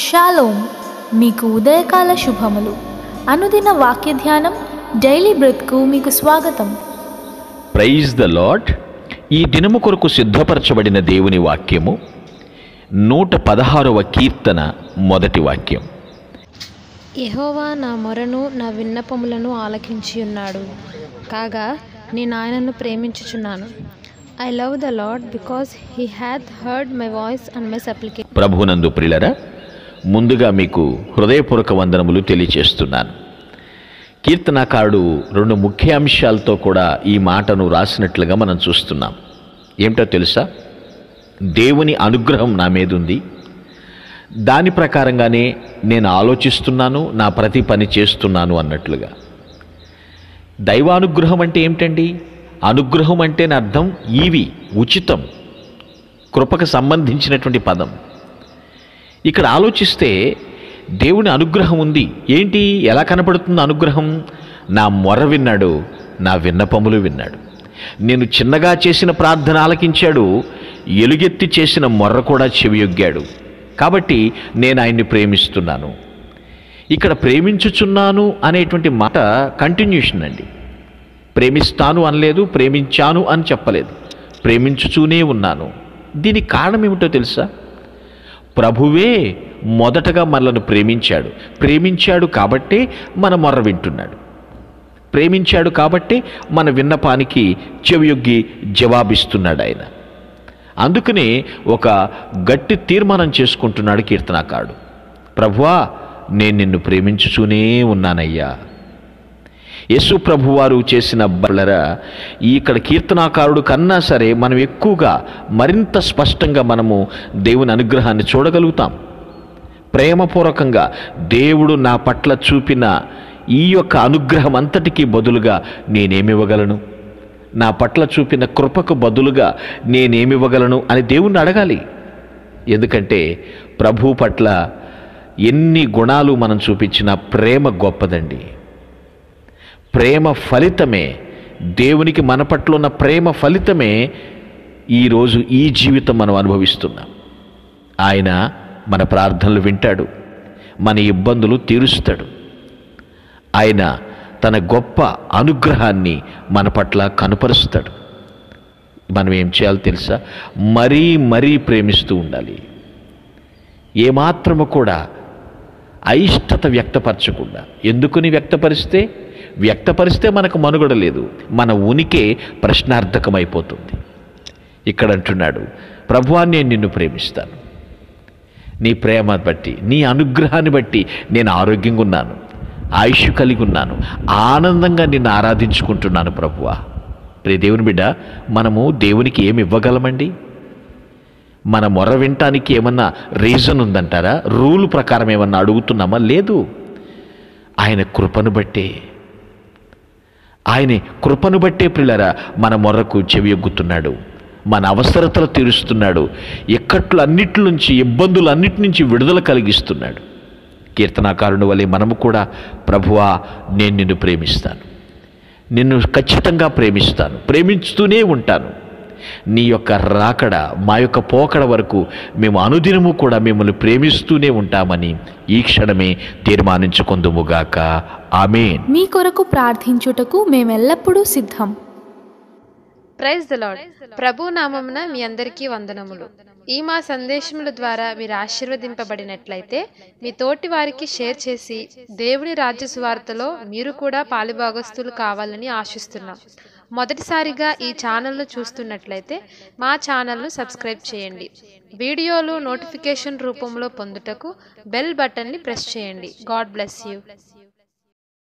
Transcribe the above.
Shalom, మీకు ఉదయకాల శుభములు. అనుదిన వాక్య ధ్యానం డైలీ బ్రెత్కు మీకు స్వాగతం. Praise the Lord. ఈ దినము కొరకు సిద్ధపరచబడిన దేవుని వాక్యము 116వ కీర్తన మొదటి వాక్యం. యెహోవా నా మొరను నా విన్నపములను ఆలకించి ఉన్నాడు, కాగా నేను ఆయనను ప్రేమించుచున్నాను. I love the lord because he hath heard my voice and my supplication. ప్రభునందు ప్రియులరా, ముందుగా మీకు హృదయపూర్వక వందనములు తెలియచేస్తున్నాను. కీర్తనాకారుడు రెండు ముఖ్య అంశాలతో కూడా ఈ మాటను రాసినట్లుగా మనం చూస్తున్నాం. ఏమిటో తెలుసా? దేవుని అనుగ్రహం నా మీద ఉంది, దాని ప్రకారంగానే నేను ఆలోచిస్తున్నాను, నా ప్రతి పని చేస్తున్నాను అన్నట్లుగా. దైవానుగ్రహం అంటే ఏమిటండి? అనుగ్రహం అంటే అర్థం ఈవి, ఉచితం, కృపకు సంబంధించినటువంటి పదం. ఇక్కడ ఆలోచిస్తే దేవుని అనుగ్రహం ఉంది. ఏంటి, ఎలా కనపడుతుంది అనుగ్రహం? నా మొర విన్నాడు, నా విన్నపములు విన్నాడు. నేను చిన్నగా చేసిన ప్రార్థన ఆలకించాడు, ఎలుగెత్తి చేసిన మొర్ర కూడా చెవియొగ్గాడు. కాబట్టి నేను ఆయన్ని ప్రేమిస్తున్నాను. ఇక్కడ ప్రేమించుచున్నాను అనేటువంటి మాట కంటిన్యూషన్ అండి. ప్రేమిస్తాను అనలేదు, ప్రేమించాను అని చెప్పలేదు, ప్రేమించుచూనే ఉన్నాను. దీనికి కారణం ఏమిటో తెలుసా? ప్రభువే మొదటగా మనలను ప్రేమించాడు కాబట్టే మన మొర్ర వింటున్నాడు. ప్రేమించాడు కాబట్టే మన విన్నపానికి చెవియొగ్గి జవాబిస్తున్నాడు ఆయన. అందుకనే ఒక గట్టి తీర్మానం చేసుకుంటున్నాడు కీర్తనాకారుడు. ప్రభువా, నేను నిన్ను ప్రేమించుచూనే ఉన్నానయ్యా. యేసు ప్రభువారు చేసిన బలరా ఇక్కడ కీర్తనాకారుడు కన్నా సరే మనం ఎక్కువగా మరింత స్పష్టంగా మనము దేవుని అనుగ్రహాన్ని చూడగలుగుతాం. ప్రేమపూర్వకంగా దేవుడు నా పట్ల చూపిన ఈ యొక్క అనుగ్రహం అంతటికీ బదులుగా నేనేమివ్వగలను, నా పట్ల చూపిన కృపకు బదులుగా నేనేమివ్వగలను అని దేవుణ్ణి అడగాలి. ఎందుకంటే ప్రభు పట్ల ఎన్ని గుణాలు మనం చూపించిన ప్రేమ గొప్పదండి. ప్రేమ ఫలితమే, దేవునికి మన పట్ల ఉన్న ప్రేమ ఫలితమే ఈరోజు ఈ జీవితం మనం అనుభవిస్తున్నాం. ఆయన మన ప్రార్థనలు వింటాడు, మన ఇబ్బందులు తీరుస్తాడు. ఆయన తన గొప్ప అనుగ్రహాన్ని మన పట్ల కనుపరుస్తాడు. మనం ఏం చేయాలో తెలుసా? మరీ మరీ ప్రేమిస్తూ ఉండాలి. ఏమాత్రము కూడా అయిష్టత వ్యక్తపరచకుండా. ఎందుకుని వ్యక్తపరిస్తే మనకు మనుగడ లేదు, మన ఉనికి ప్రశ్నార్థకమైపోతుంది. ఇక్కడ అంటున్నాడు, ప్రభువా, నేను నిన్ను ప్రేమిస్తాను. నీ ప్రేమ బట్టి, నీ అనుగ్రహాన్ని బట్టి నేను ఆరోగ్యంగా ఉన్నాను, ఆయుష్ కలిగి ఉన్నాను, ఆనందంగా నిన్ను ఆరాధించుకుంటున్నాను ప్రభువా. ప్రియ దేవుని బిడ్డ, మనము దేవునికి ఏమి ఇవ్వగలమండి? మన మొర వినటానికి ఏమన్నా రీజన్ ఉందంటారా? రూల్ ప్రకారం ఏమన్నా అడుగుతున్నామా? లేదు. ఆయన కృపను బట్టే ప్రియులారా మన మొర్రకు చెవియొగ్గుతున్నాడు, మన అవసరతలు తీరుస్తున్నాడు, ఇక్కట్లన్నిటి నుంచి, ఇబ్బందులన్నిటి నుంచి విడుదల కలిగిస్తున్నాడు. కీర్తనాకారుని వలె మనము కూడా, ప్రభువా, నేను నిన్ను ప్రేమిస్తాను, నిన్ను ఖచ్చితంగా ప్రేమిస్తాను, ప్రేమించుతూనే ఉంటాను. నీ యొక్క రాకడ, మా యొక్క పోకడ వరకు మేము అనుదినము కూడా మిమ్మల్ని ప్రేమిస్తూనే ఉంటామని ఈ క్షణమే తీర్మానించుకొందుముగాక. ఆమేన్. మీ కొరకు ప్రార్థించుటకు మేమెల్లప్పుడూ సిద్ధం. Praise the lord. ప్రభు నామమున మీ అందరికీ వందనములు. ఈ మా సందేశముల ద్వారా మీరు ఆశీర్వదింపబడినట్లయితే మీ తోటి వారికి షేర్ చేసి దేవుని రాజ్య సువార్తలో మీరు కూడా పాలుభాగస్తులు కావాలని ఆశిస్తున్నాం. మొదటిసారిగా ఈ ఛానల్ను చూస్తున్నట్లయితే మా ఛానల్ను సబ్స్క్రైబ్ చేయండి. వీడియోలు నోటిఫికేషన్ రూపంలో పొందుటకు బెల్ బటన్ని ప్రెస్ చేయండి. God bless you.